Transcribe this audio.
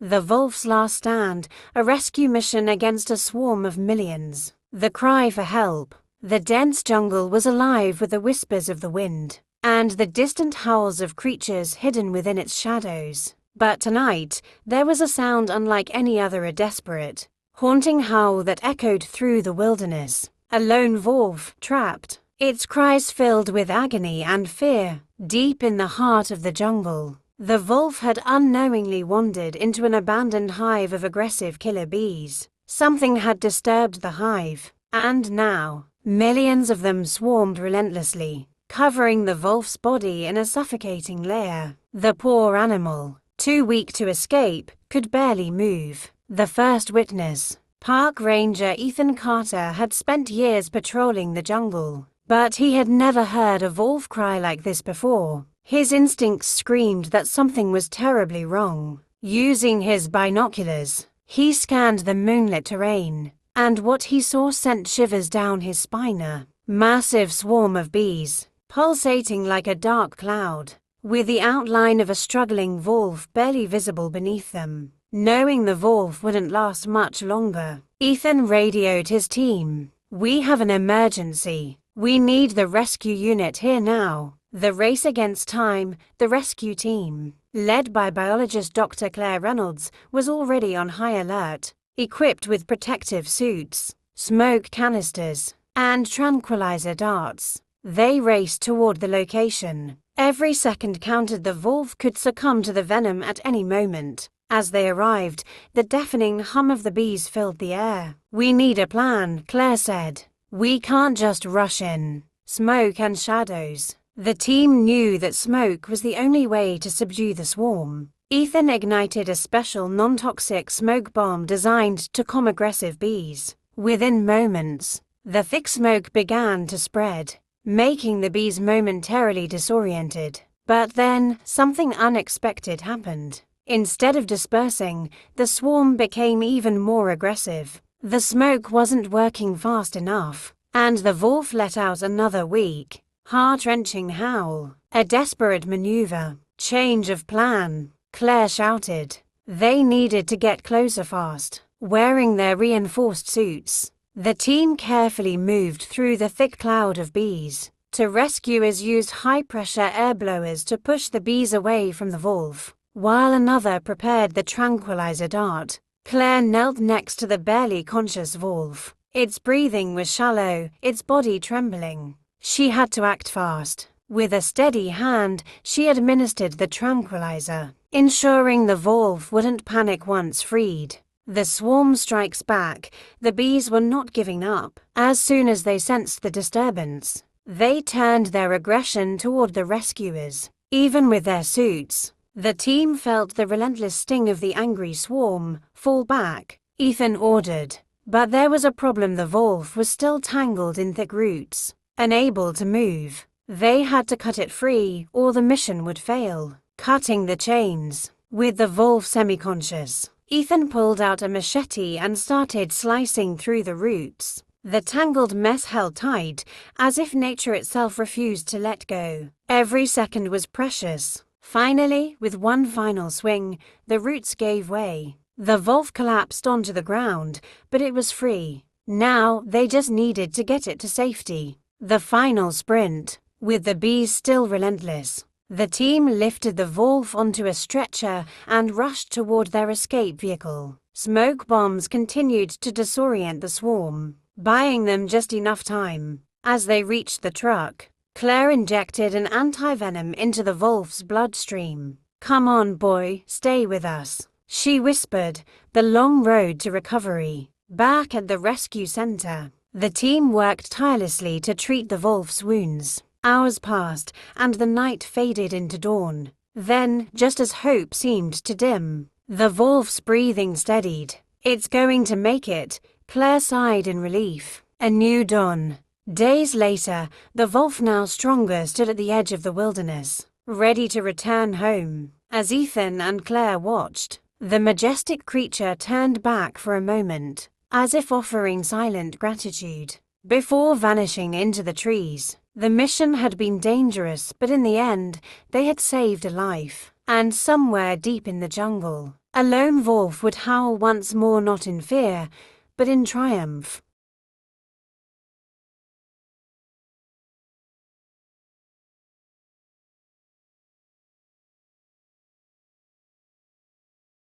The wolf's last stand, a rescue mission against a swarm of millions. The cry for help. The dense jungle was alive with the whispers of the wind, and the distant howls of creatures hidden within its shadows. But tonight, there was a sound unlike any other, a desperate, haunting howl that echoed through the wilderness. A lone wolf, trapped, its cries filled with agony and fear, deep in the heart of the jungle. The wolf had unknowingly wandered into an abandoned hive of aggressive killer bees. Something had disturbed the hive, and now, millions of them swarmed relentlessly, covering the wolf's body in a suffocating layer. The poor animal, too weak to escape, could barely move. The first witness, Park Ranger Ethan Carter, had spent years patrolling the jungle, but he had never heard a wolf cry like this before. His instincts screamed that something was terribly wrong. Using his binoculars, he scanned the moonlit terrain, and what he saw sent shivers down his spine. A massive swarm of bees, pulsating like a dark cloud, with the outline of a struggling wolf barely visible beneath them. Knowing the wolf wouldn't last much longer, Ethan radioed his team. "We have an emergency. We need the rescue unit here now." The race against time, the rescue team, led by biologist Dr. Claire Reynolds, was already on high alert, equipped with protective suits, smoke canisters, and tranquilizer darts. They raced toward the location. Every second counted. The wolf could succumb to the venom at any moment. As they arrived, the deafening hum of the bees filled the air. "We need a plan," Claire said. "We can't just rush in. Smoke and shadows." The team knew that smoke was the only way to subdue the swarm. Ethan ignited a special non-toxic smoke bomb designed to calm aggressive bees. Within moments, the thick smoke began to spread, making the bees momentarily disoriented. But then, something unexpected happened. Instead of dispersing, the swarm became even more aggressive. The smoke wasn't working fast enough, and the wolf let out another weak, heart-wrenching howl. A desperate maneuver. Change of plan, Claire shouted. They needed to get closer fast. Wearing their reinforced suits, the team carefully moved through the thick cloud of bees. Two rescuers used high-pressure air blowers to push the bees away from the wolf, while another prepared the tranquilizer dart. Claire knelt next to the barely conscious wolf. Its breathing was shallow, its body trembling. She had to act fast. With a steady hand, she administered the tranquilizer, ensuring the wolf wouldn't panic once freed. The swarm strikes back. The bees were not giving up. As soon as they sensed the disturbance, they turned their aggression toward the rescuers. Even with their suits, the team felt the relentless sting of the angry swarm. "Fall back," Ethan ordered. But there was a problem. The wolf was still tangled in thick roots, unable to move. They had to cut it free, or the mission would fail. Cutting the chains. With the wolf semi-conscious, Ethan pulled out a machete and started slicing through the roots. The tangled mess held tight, as if nature itself refused to let go. Every second was precious. Finally, with one final swing, the roots gave way. The wolf collapsed onto the ground, but it was free. Now, they just needed to get it to safety. The final sprint. With the bees still relentless, the team lifted the wolf onto a stretcher and rushed toward their escape vehicle. Smoke bombs continued to disorient the swarm, buying them just enough time. As they reached the truck, Claire injected an anti-venom into the wolf's bloodstream. "Come on, boy, stay with us," she whispered. The long road to recovery. Back at the rescue center, the team worked tirelessly to treat the wolf's wounds. Hours passed, and the night faded into dawn. Then, just as hope seemed to dim, the wolf's breathing steadied. "It's going to make it," Claire sighed in relief. A new dawn. Days later, the wolf, now stronger, stood at the edge of the wilderness, ready to return home. As Ethan and Claire watched, the majestic creature turned back for a moment, as if offering silent gratitude, before vanishing into the trees. The mission had been dangerous, but in the end, they had saved a life. And somewhere deep in the jungle, a lone wolf would howl once more, not in fear, but in triumph.